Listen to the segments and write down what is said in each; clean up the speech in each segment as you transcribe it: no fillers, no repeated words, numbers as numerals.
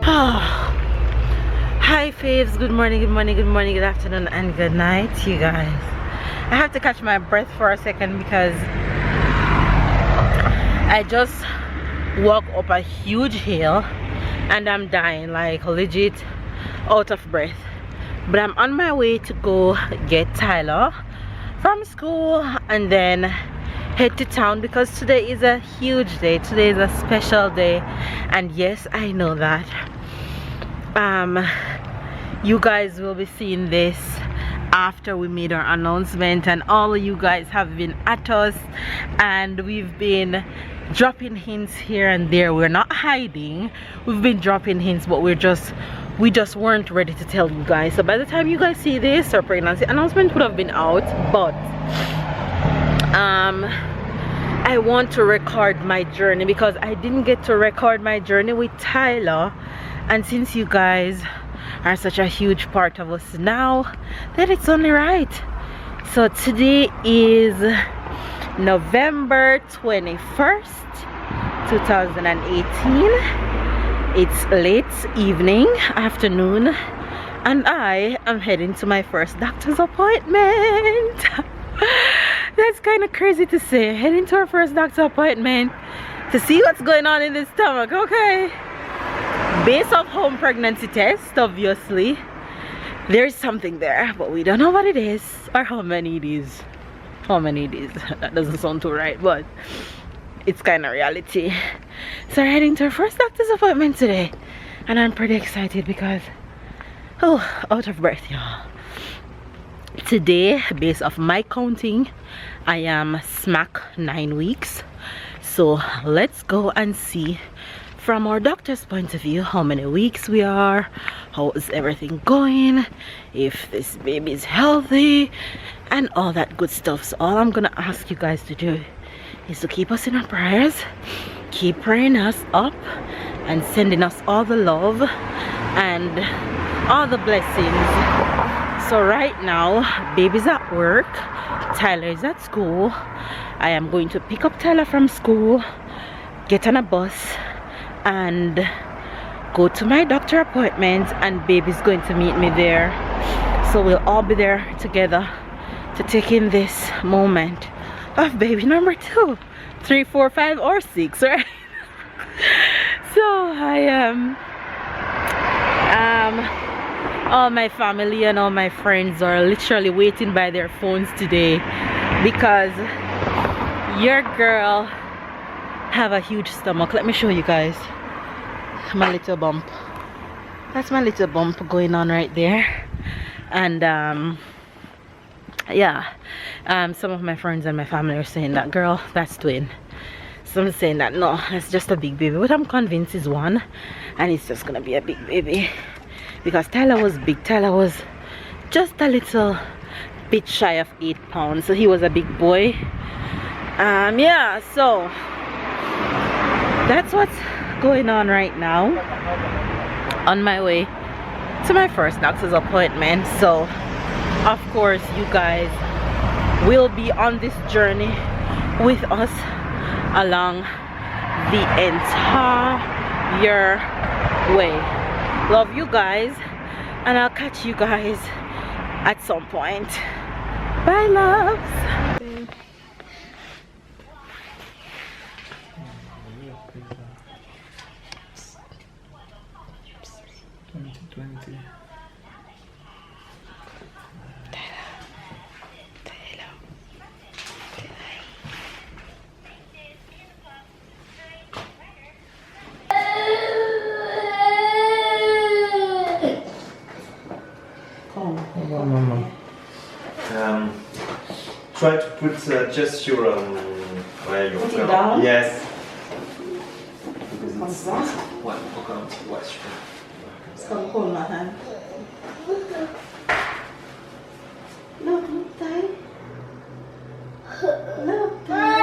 Hi faves, good morning, good morning, good morning, good afternoon, and good night, you guys. I have to catch my breath for a second because I just walked up a huge hill and I'm dying, like legit out of breath. But I'm on my way to go get Tyler from school and then head to town because today is a huge day. Today is a special day, and yes, I know that you guys will be seeing this after we made our announcement, and all of you guys have been at us and we've been dropping hints here and there. We're not hiding, we've been dropping hints, but we just weren't ready to tell you guys. So by the time you guys see this, our pregnancy announcement would have been out. But I want to record my journey because I didn't get to record my journey with Tyler, and since you guys are such a huge part of us now, that it's only right. So today is November 21st, 2018. It's late evening, afternoon, and I am heading to my first doctor's appointment. That's kind of crazy to say, heading to our first doctor appointment to see what's going on in the stomach. Okay, based off home pregnancy test, obviously there's something there, but we don't know what it is or how many it is. That doesn't sound too right, but it's kind of reality. So we're heading to our first doctor's appointment today, and I'm pretty excited because out of breath, y'all. Today, based off my counting, I am smack 9 weeks. So let's go and see from our doctor's point of view how many weeks we are, how is everything going, if this baby is healthy, and all that good stuff. So all I'm gonna ask you guys to do is to keep us in our prayers, keep praying us up and sending us all the love and all the blessings. So right now, baby's at work, Tyler is at school. I am going to pick up Tyler from school, get on a bus, and go to my doctor appointment, and baby's going to meet me there. So we'll all be there together to take in this moment of baby number 2, 3, 4, 5, or 6, right? So I am all my family and all my friends are literally waiting by their phones today because your girl have a huge stomach. Let me show you guys my little bump. That's my little bump going on right there. And yeah, some of my friends and my family are saying that, girl, that's twin. Some are saying that no, it's just a big baby, but I'm convinced it's one, and it's just gonna be a big baby because Tyler was big. Tyler was just a little bit shy of 8 pounds, so he was a big boy. Yeah, so that's what's going on right now, on my way to my first doctor's appointment. So of course you guys will be on this journey with us along the entire way. Love you guys, and I'll catch you guys at some point. Bye, loves. 2020. Mama. Try to put just your where you Put it down? Yes. What's that? What? What's It's gonna hold my hand. Look, Ty. Look, Ty.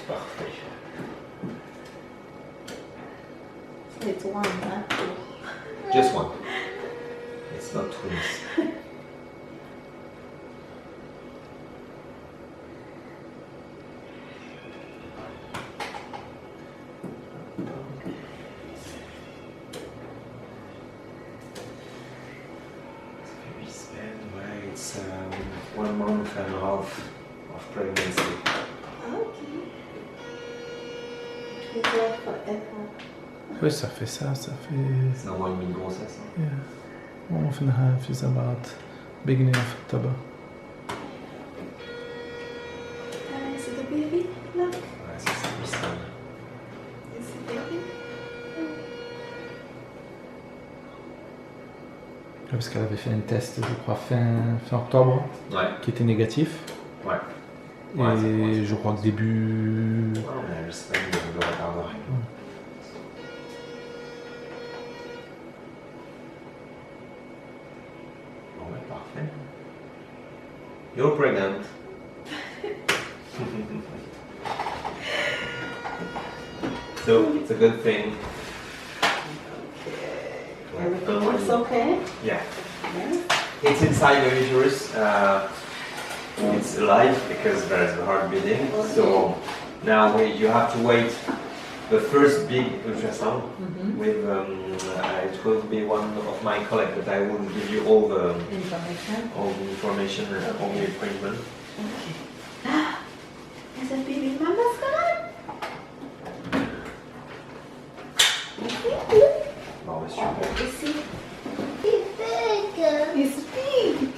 Parfait. and a half of pregnancy. Okay. It's like forever. Oui, ça fait ça, ça fait... C'est un mois et demi de grossesse. Hein. Yeah. 1.5 is about beginning of October. Is it the baby? Look. Ouais, c'est ça, Mustang. Is it baby? Parce qu'elle avait fait un test, je crois, fin octobre, Ouais. qui était négatif. Ouais. Et Ouais, je crois que début... Ouais, mais je sais pas, il le retarderait. Bon, ben, parfait. You're pregnant. So, it's a good thing. Everything looks okay? Yeah. Yeah. It's inside the uterus. It's alive because there's a heart beating. So now you have to wait the first big ultrasound with it will be one of my colleagues, but I will give you all the information and all the appointment. Okay. Is that baby mama's gone? Bon, bah, super. Is he? He's big.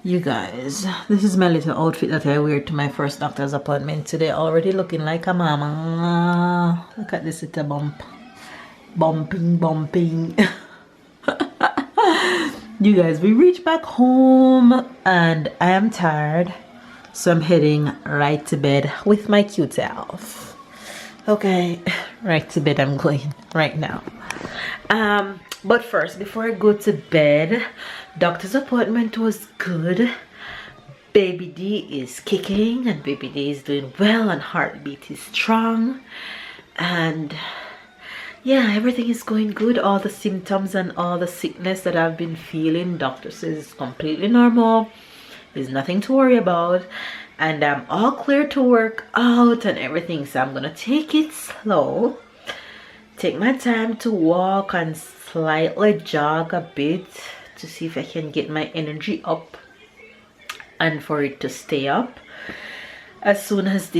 You guys, this is my little outfit that I wear to my first doctor's appointment today. Already looking like a mama. Look at this little bump. Bumping. You guys, we reached back home and I am tired. So I'm heading right to bed with my cute self. Okay, right to bed I'm going right now. But first, before I go to bed, doctor's appointment was good. Baby D is kicking and baby D is doing well and heartbeat is strong. And yeah, everything is going good. All the symptoms and all the sickness that I've been feeling, doctor says is completely normal. There's nothing to worry about. And I'm all clear to work out and everything. So I'm gonna take it slow. Take my time to walk and slightly jog a bit to see if I can get my energy up and for it to stay up as soon as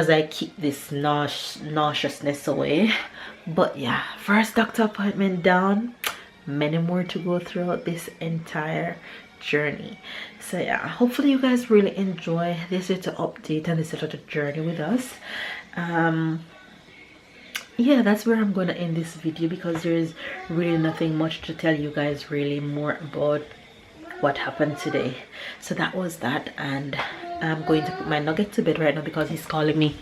I keep this nauseousness away. But yeah, first doctor appointment down, many more to go throughout this entire journey. So yeah, hopefully you guys really enjoy this little update and this little journey with us. Yeah, that's where I'm gonna end this video because there's really nothing much to tell you guys really more about what happened today. So that was that, and I'm going to put my nugget to bed right now because he's calling me.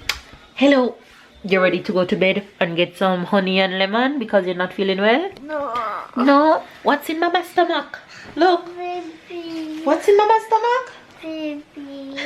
Hello, you ready to go to bed and get some honey and lemon because you're not feeling well? No. What's in mama's stomach? Look. Baby. What's in mama's stomach? Baby.